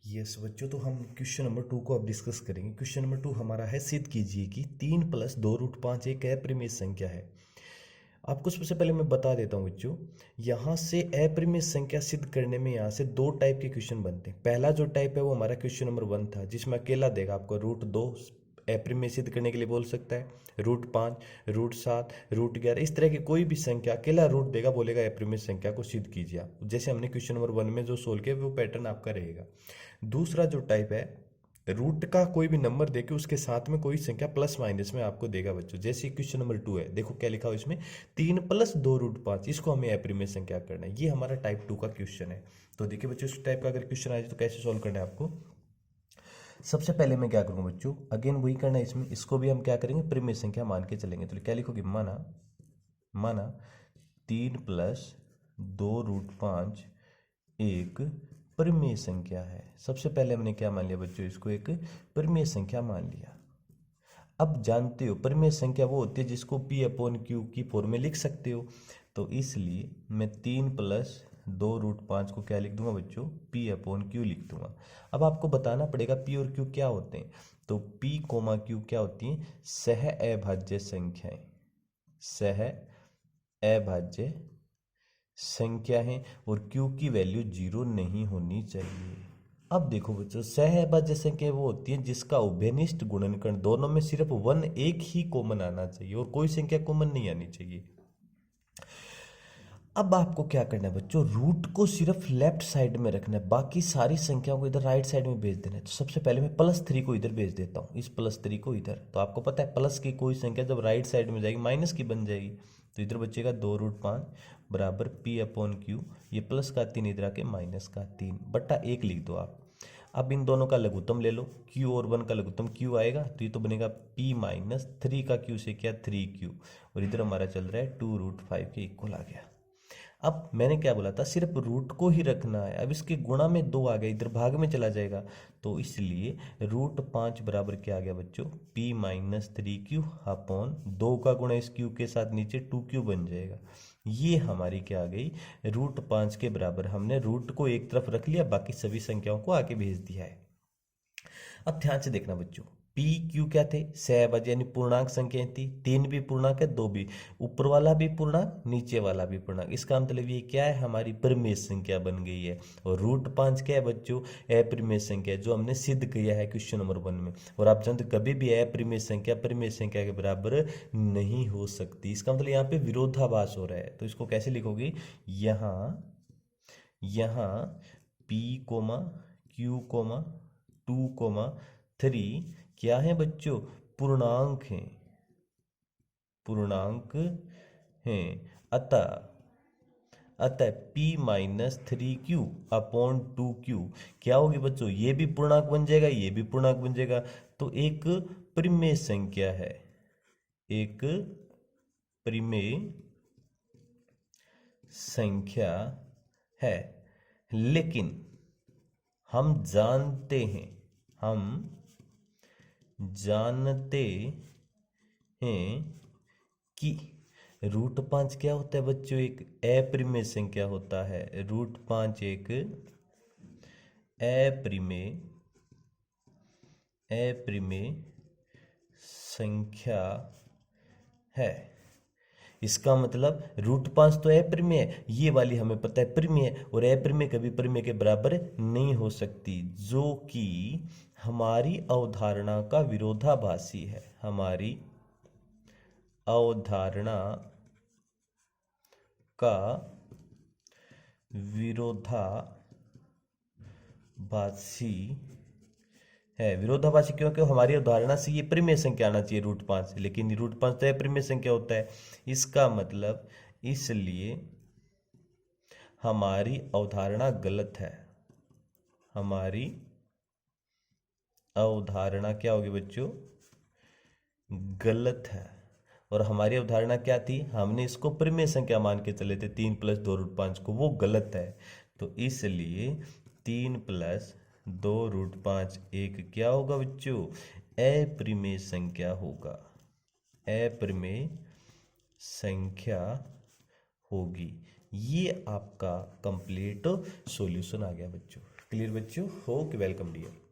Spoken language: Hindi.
यस बच्चों, तो हम क्वेश्चन नंबर 2 को अब डिस्कस करेंगे। क्वेश्चन नंबर 2 हमारा है, सिद्ध कीजिए कि 3 + 2√5 एक अपरिमेय संख्या है। आपको सबसे पहले मैं बता देता हूँ बच्चों, यहाँ से अपरिमेय संख्या सिद्ध करने में यहाँ से दो टाइप के क्वेश्चन बनते हैं। पहला जो टाइप है वो हमारा क्वेश्चन नंबर 1 था, जिसमें अकेला देगा आपको √2 अपरिमेय सिद्ध करने के लिए बोल सकता है, √5, √7, √11 इस तरह की कोई भी संख्या अकेला रूट देगा, बोलेगा अपरिमेय संख्या को सिद्ध कीजिए आप। जैसे हमने क्वेश्चन नंबर 1 में जो सोल्व किया वो पैटर्न आपका रहेगा। दूसरा जो टाइप है, रूट का कोई भी नंबर देके उसके साथ में कोई संख्या प्लस माइनस में आपको देगा बच्चों। जैसे क्वेश्चन नंबर 2 है, देखो क्या लिखा हो इसमें, 3 + 2√5, इसको हमें अपरिमेय संख्या करना है। ये हमारा टाइप 2 का क्वेश्चन है। तो देखिए बच्चों, इस टाइप का अगर क्वेश्चन आए तो कैसे सॉल्व करना है आपको। सबसे पहले मैं क्या करूंगा बच्चों, अगेन वही करना है इसमें, इसको भी हम क्या करेंगे, परिमेय संख्या मान के चलेंगे। तो क्या लिखोगे, माना 3 + 2√5 एक परिमेय संख्या है। सबसे पहले हमने क्या मान लिया बच्चों, इसको एक परिमेय संख्या मान लिया। अब जानते हो परिमेय संख्या वो होती है जिसको P/Q की फॉर्म में लिख सकते हो। तो इसलिए मैं 3 + 2√5 को क्या लिख दूंगा बच्चों, P/Q लिख दूंगा। अब आपको बताना पड़ेगा P और Q क्या होते हैं। तो P, Q क्या होती हैं, सह अभाज्य संख्याएं, सह अभाज्य संख्या है, और Q की वैल्यू 0 नहीं होनी चाहिए। अब देखो बच्चों, सहअभाज्य संख्या वो होती है जिसका उभयनिष्ठ गुणनखंड दोनों में सिर्फ 1 एक ही कॉमन आना चाहिए और कोई संख्या कॉमन नहीं आनी चाहिए। अब आपको क्या करना है बच्चों, रूट को सिर्फ लेफ्ट साइड में रखना है, बाकी सारी संख्याओं को इधर राइट साइड में भेज देना है। तो सबसे पहले मैं +3 को इधर भेज देता हूँ, इस +3 को इधर। तो आपको पता है प्लस की कोई संख्या जब राइट साइड में जाएगी माइनस की बन जाएगी। तो इधर बचेगा 2√5 बराबर P/Q, ये प्लस का 3 इधर आके माइनस का 3 बट्टा 1 लिख दो आप। अब इन दोनों का लघुत्तम ले लो, Q और 1 का लघुत्तम Q आएगा, तो ये तो बनेगा P - 3 का Q से क्या 3Q, और इधर हमारा चल रहा है 2√5 के इक्वल आ गया। अब मैंने क्या बोला था, सिर्फ रूट को ही रखना है। अब इसके गुणा में 2 आ गया, इधर भाग में चला जाएगा, तो इसलिए √5 बराबर क्या आ गया बच्चों, P - 3Q अपॉन 2 का गुणा इस Q के साथ नीचे 2Q बन जाएगा। ये हमारी क्या आ गई, √5 के बराबर। हमने रूट को एक तरफ रख लिया, बाकी सभी संख्याओं को आगे भेज दिया है। अब ध्यान से देखना बच्चों, P Q क्या थे, सहभाज्य यानी पूर्णांक संख्याएं थी। 3 भी पूर्णांक है, 2 भी, ऊपर वाला भी पूर्णांक, नीचे वाला भी पूर्णांक। इसका मतलब ये क्या है, हमारी परिमेय संख्या बन गई है। और √5 क्या है बच्चों, अपरिमेय संख्या, जो हमने सिद्ध किया है क्वेश्चन नंबर 1 में। और आप जानते कभी भी अपरिमेय संख्या परिमेय संख्या के बराबर नहीं हो सकती। इसका मतलब यहाँ पे विरोधाभास हो रहा है। तो इसको कैसे लिखोगे, यहाँ P, Q, 2, 3 क्या है बच्चों, पूर्णांक हैं, पूर्णांक हैं। अतः P - 3Q अपॉन 2Q क्या होगी बच्चों, ये भी पूर्णांक बन जाएगा, ये भी पूर्णांक बन जाएगा। तो एक परिमेय संख्या है, एक परिमेय संख्या है। लेकिन हम जानते हैं कि √5 क्या होता है बच्चों, एक अपरिमेय संख्या होता है। √5 एक अपरिमेय संख्या है। इसका मतलब √5 तो अपरिमेय है, ये वाली हमें पता है परिमेय है, और अपरिमेय कभी परिमेय के बराबर नहीं हो सकती, जो कि हमारी अवधारणा का विरोधाभासी है। हमारी अवधारणा का विरोधाभासी है। विरोधाभासी क्योंकि हमारी अवधारणा से ये परिमेय संख्या आना चाहिए √5, लेकिन √5 तो अपरिमेय संख्या होता है। इसका मतलब इसलिए हमारी अवधारणा गलत है। हमारी अवधारणा क्या होगी बच्चों, गलत है। और हमारी अवधारणा क्या थी, हमने इसको परिमेय संख्या मान के चले थे 3 + 2√5 को, वो गलत है। तो इसलिए 3 + 2√5 एक क्या होगा बच्चों, अपरिमेय संख्या होगा, अपरिमेय संख्या होगी। ये आपका कंप्लीट सॉल्यूशन आ गया बच्चों। क्लियर बच्चों? हो कि वेलकम डियर।